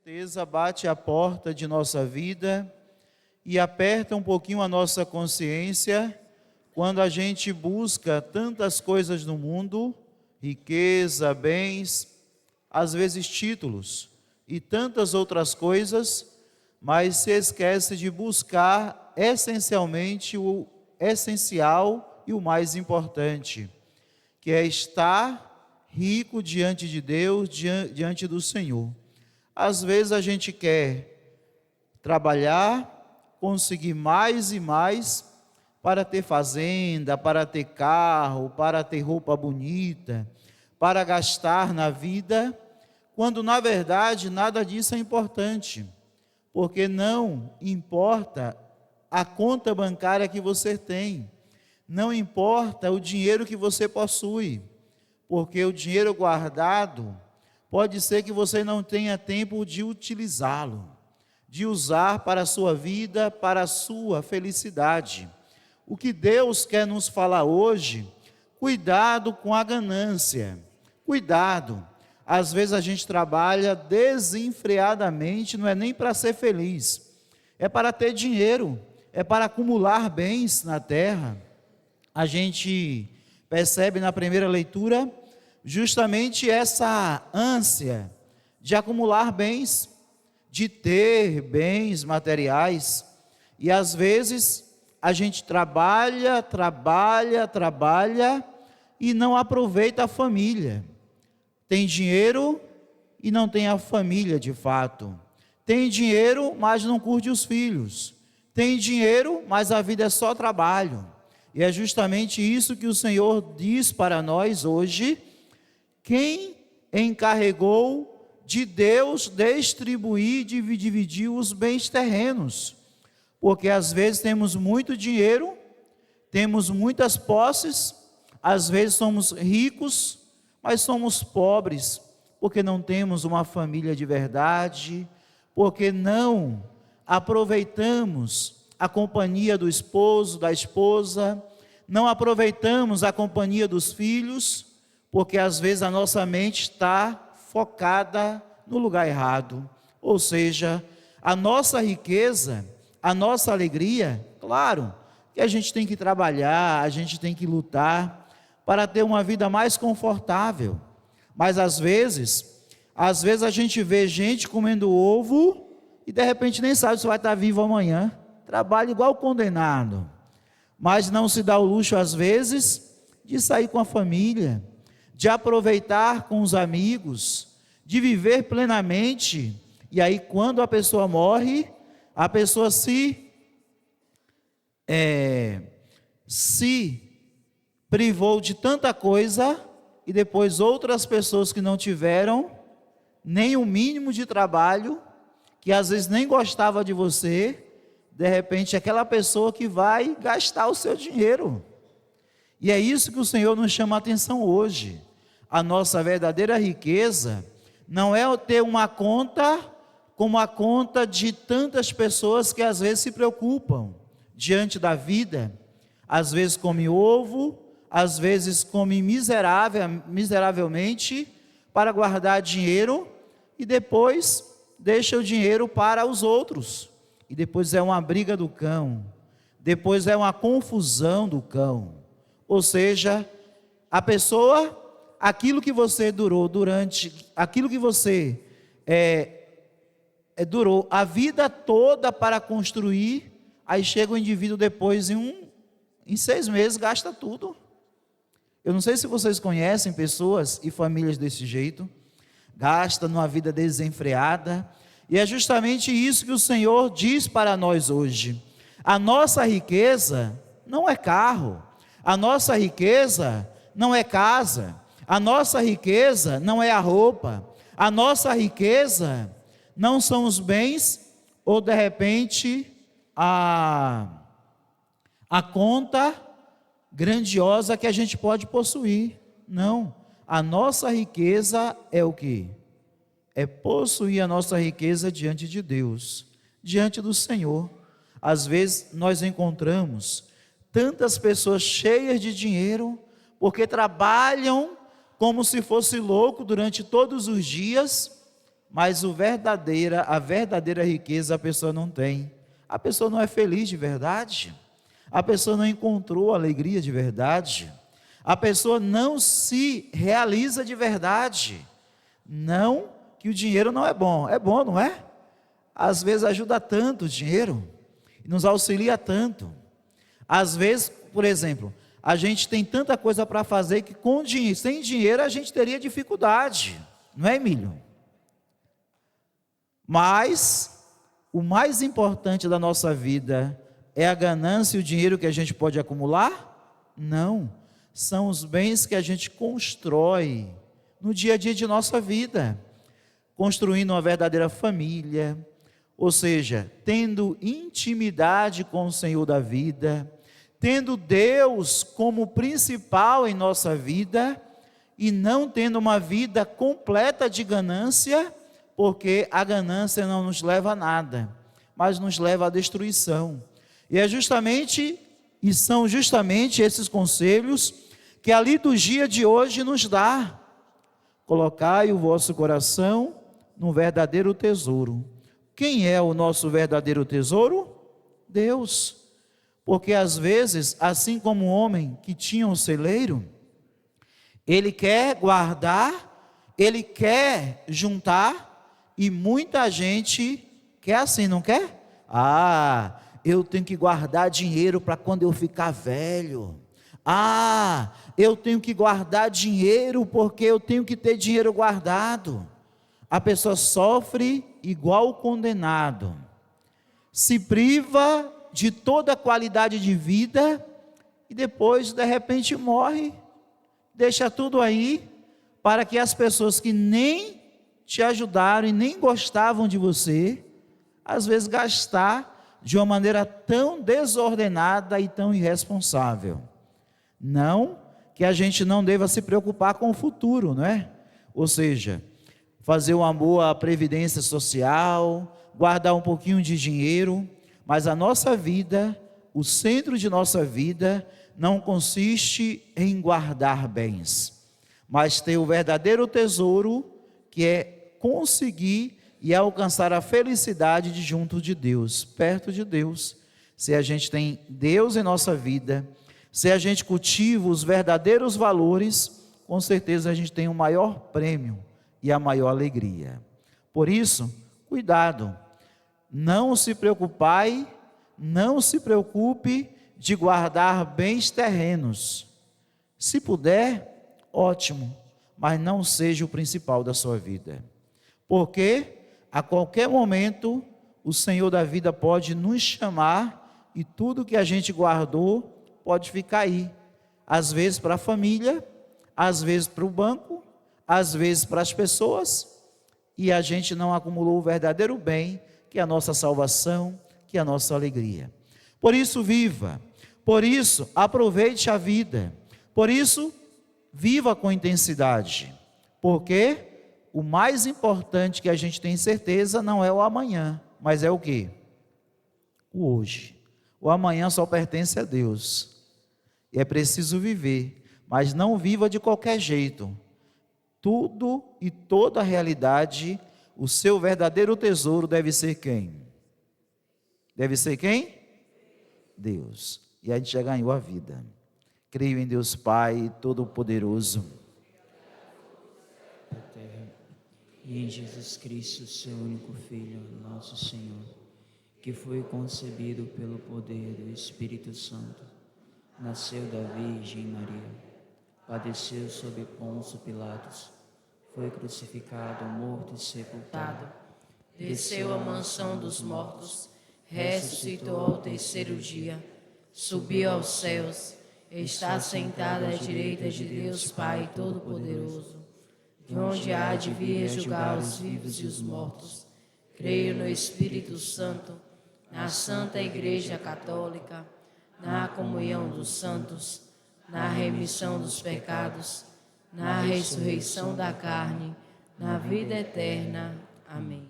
certeza bate à porta de nossa vida e aperta um pouquinho a nossa consciência quando a gente busca tantas coisas no mundo, riqueza, bens, às vezes títulos e tantas outras coisas, mas se esquece de buscar essencialmente o essencial e o mais importante, que é estar rico diante de Deus, diante do Senhor. Às vezes a gente quer trabalhar, conseguir mais e mais para ter fazenda, para ter carro, para ter roupa bonita, para gastar na vida, quando na verdade nada disso é importante, porque não importa a conta bancária que você tem, não importa o dinheiro que você possui, porque o dinheiro guardado pode ser que você não tenha tempo de utilizá-lo, de usar para a sua vida, para a sua felicidade. O que Deus quer nos falar hoje, cuidado com a ganância, cuidado. Às vezes a gente trabalha desenfreadamente, não é nem para ser feliz, é para ter dinheiro, é para acumular bens na terra. A gente percebe na primeira leitura justamente essa ânsia de acumular bens, de ter bens materiais, e às vezes a gente trabalha e não aproveita a família. Tem dinheiro e não tem a família de fato. Tem dinheiro, mas não curte os filhos. Tem dinheiro, mas a vida é só trabalho. E é justamente isso que o Senhor diz para nós hoje. Quem encarregou de Deus distribuir, dividir os bens terrenos? Porque às vezes temos muito dinheiro, temos muitas posses, às vezes somos ricos, mas somos pobres, porque não temos uma família de verdade, porque não aproveitamos a companhia do esposo, da esposa, não aproveitamos a companhia dos filhos, porque às vezes a nossa mente está focada no lugar errado. Ou seja, a nossa riqueza, a nossa alegria, claro, que a gente tem que trabalhar, a gente tem que lutar para ter uma vida mais confortável. Mas às vezes a gente vê gente comendo ovo e de repente nem sabe se vai estar vivo amanhã. Trabalha igual condenado, mas não se dá o luxo às vezes de sair com a família, de aproveitar com os amigos, de viver plenamente. E aí quando a pessoa morre, a pessoa se privou de tanta coisa, e depois outras pessoas que não tiveram nem o mínimo de trabalho, que às vezes nem gostava de você, de repente aquela pessoa que vai gastar o seu dinheiro. E é isso que o Senhor nos chama a atenção hoje. A nossa verdadeira riqueza não é ter uma conta como a conta de tantas pessoas que às vezes se preocupam diante da vida, às vezes come ovo, às vezes come miseravelmente para guardar dinheiro e depois deixa o dinheiro para os outros. E depois é uma briga do cão, depois é uma confusão do cão. Ou seja, a pessoa, aquilo que você aquilo que você durou a vida toda para construir, aí chega o indivíduo depois em 6 meses gasta tudo. Eu não sei se vocês conhecem pessoas e famílias desse jeito, gasta numa vida desenfreada, e é justamente isso que o Senhor diz para nós hoje. A nossa riqueza não é carro, a nossa riqueza não é casa, a nossa riqueza não é a roupa, a nossa riqueza não são os bens, ou de repente a conta grandiosa que a gente pode possuir. Não, a nossa riqueza é o quê? É possuir a nossa riqueza diante de Deus, diante do Senhor. Às vezes nós encontramos tantas pessoas cheias de dinheiro, porque trabalham como se fosse louco durante todos os dias, mas a verdadeira riqueza a pessoa não tem. A pessoa não é feliz de verdade, a pessoa não encontrou alegria de verdade, a pessoa não se realiza de verdade. Não que o dinheiro não é bom, não é? Às vezes ajuda tanto o dinheiro, nos auxilia tanto. Às vezes, por exemplo, a gente tem tanta coisa para fazer que sem dinheiro a gente teria dificuldade, não é, Emílio? Mas o mais importante da nossa vida é a ganância e o dinheiro que a gente pode acumular? Não, são os bens que a gente constrói no dia a dia de nossa vida, construindo uma verdadeira família, ou seja, tendo intimidade com o Senhor da vida, tendo Deus como principal em nossa vida e não tendo uma vida completa de ganância, porque a ganância não nos leva a nada, mas nos leva à destruição. E são justamente esses conselhos que a liturgia de hoje nos dá. Colocai o vosso coração no verdadeiro tesouro. Quem é o nosso verdadeiro tesouro? Deus. Porque às vezes, assim como o homem que tinha um celeiro, ele quer guardar, ele quer juntar, e muita gente quer assim, não quer? Eu tenho que guardar dinheiro para quando eu ficar velho. Eu tenho que guardar dinheiro porque eu tenho que ter dinheiro guardado. A pessoa sofre igual o condenado, se priva de toda a qualidade de vida e depois, de repente, morre, deixa tudo aí para que as pessoas que nem te ajudaram e nem gostavam de você, às vezes gastar de uma maneira tão desordenada e tão irresponsável. Não que a gente não deva se preocupar com o futuro, não é? Ou seja, fazer uma boa previdência social, guardar um pouquinho de dinheiro, mas a nossa vida, o centro de nossa vida, não consiste em guardar bens, mas ter o verdadeiro tesouro, que é conseguir e alcançar a felicidade de junto de Deus, perto de Deus. Se a gente tem Deus em nossa vida, se a gente cultiva os verdadeiros valores, com certeza a gente tem o maior prêmio e a maior alegria. Por isso, cuidado, não se preocupe de guardar bens terrenos. Se puder, ótimo, mas não seja o principal da sua vida. Porque a qualquer momento o Senhor da vida pode nos chamar e tudo que a gente guardou pode ficar aí. Às vezes para a família, às vezes para o banco, às vezes para as pessoas, e a gente não acumulou o verdadeiro bem, que é a nossa salvação, que é a nossa alegria. Por isso viva, por isso aproveite a vida, por isso viva com intensidade, porque o mais importante que a gente tem certeza não é o amanhã, mas é o quê? O hoje. O amanhã só pertence a Deus, e é preciso viver, mas não viva de qualquer jeito. Tudo e toda a realidade, o seu verdadeiro tesouro deve ser quem? Deve ser quem? Deus. E a gente já ganhou a vida. Creio em Deus Pai Todo-Poderoso, e em Jesus Cristo, seu único Filho, nosso Senhor, que foi concebido pelo poder do Espírito Santo, nasceu da Virgem Maria, padeceu sob Pôncio Pilatos, foi crucificado, morto e sepultado, desceu à mansão dos mortos, ressuscitou ao terceiro dia, subiu aos céus, está sentado à direita de Deus Pai Todo-Poderoso, de onde há de vir julgar os vivos e os mortos. Creio no Espírito Santo, na Santa Igreja Católica, na comunhão dos santos, na remissão dos pecados, na ressurreição da carne, na vida eterna. Amém.